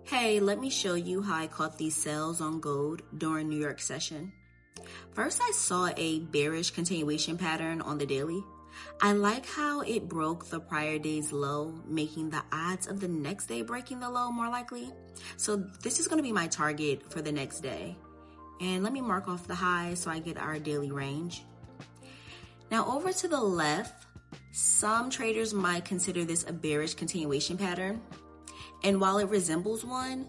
Hey, let me show you how I caught these sells on gold during New York session. First, I saw a bearish continuation pattern on the daily. I like how it broke the prior day's low, making the odds of the next day breaking the low more likely. So this is going to be my target for the next day. And let me mark off the high so I get our daily range. Now over to the left, some traders might consider this a bearish continuation pattern. And while it resembles one,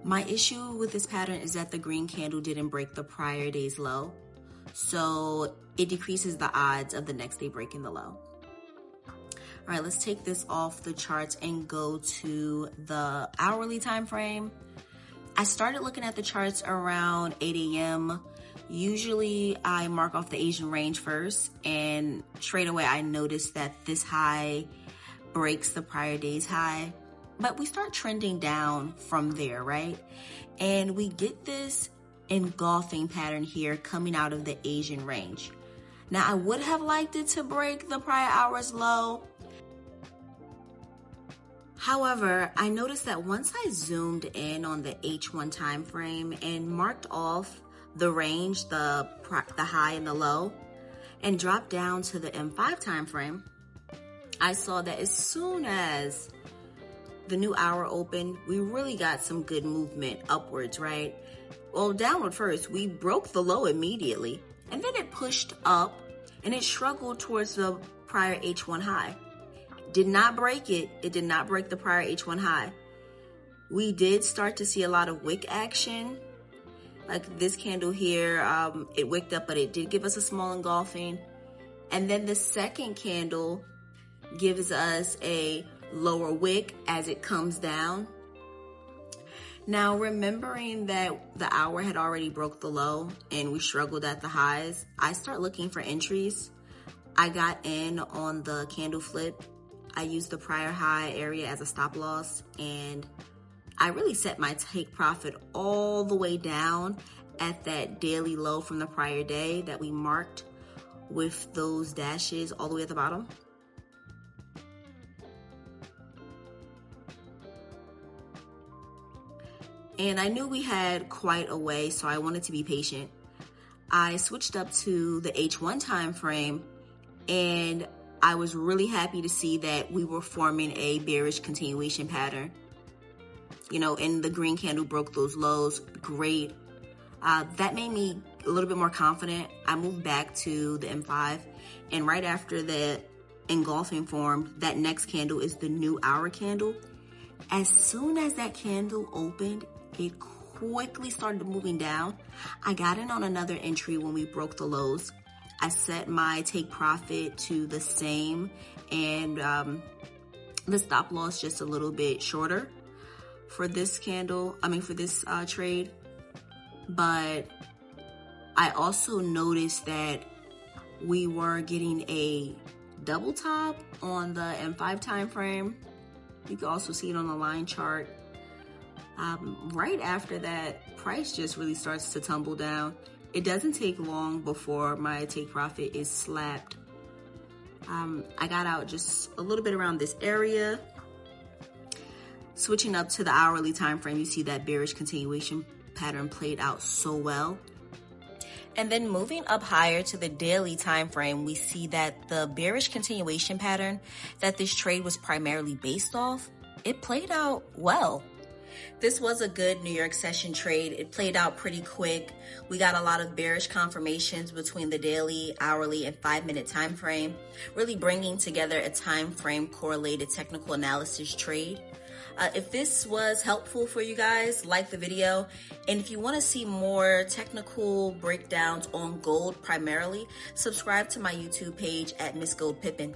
my issue with this pattern is that the green candle didn't break the prior day's low. So it decreases the odds of the next day breaking the low. All right, let's take this off the charts and go to the hourly time frame. I started looking at the charts around 8 a.m. Usually I mark off the Asian range first, and straight away I noticed that this high breaks the prior day's high. But we start trending down from there, right? And we get this engulfing pattern here coming out of the Asian range. Now, I would have liked it to break the prior hour's low. However, I noticed that once I zoomed in on the H1 time frame and marked off the range, the high and the low, and dropped down to the M5 time frame, I saw that as soon as the new hour opened, we really got some good movement upwards, right? Well, downward first, we broke the low immediately, and then it pushed up and it struggled towards the prior H1 high. Did not break it. It did not break the prior H1 high. We did start to see a lot of wick action. Like this candle here, it wicked up, but it did give us a small engulfing. And then the second candle gives us a lower wick as it comes down. Now, remembering that the hour had already broke the low and we struggled at the highs, I start looking for entries. I got in on the candle flip. I used the prior high area as a stop loss, and I really set my take profit all the way down at that daily low from the prior day that we marked with those dashes all the way at the bottom. And I knew we had quite a way, so I wanted to be patient. I switched up to the H1 time frame, and I was really happy to see that we were forming a bearish continuation pattern. You know, and the green candle broke those lows. Great. That made me a little bit more confident. I moved back to the M5, and right after the engulfing formed, that next candle is the new hour candle. As soon as that candle opened, it quickly started moving down. I got in on another entry when we broke the lows. I set my take profit to the same, and the stop loss just a little bit shorter for this candle, for this trade. But I also noticed that we were getting a double top on the M5 time frame. You can also see it on the line chart. Right after that, price just really starts to tumble down. It doesn't take long before my take profit is slapped. I got out just a little bit around this area. Switching up to the hourly time frame, you see that bearish continuation pattern played out so well. And then moving up higher to the daily time frame, we see that the bearish continuation pattern that this trade was primarily based off, it played out well. This was a good New York session trade. It played out pretty quick. We got a lot of bearish confirmations between the daily, hourly, and 5-minute time frame, really bringing together a time frame correlated technical analysis trade. If this was helpful for you guys, like the video. And if you want to see more technical breakdowns on gold primarily, subscribe to my YouTube page at Ms.GoldPippin.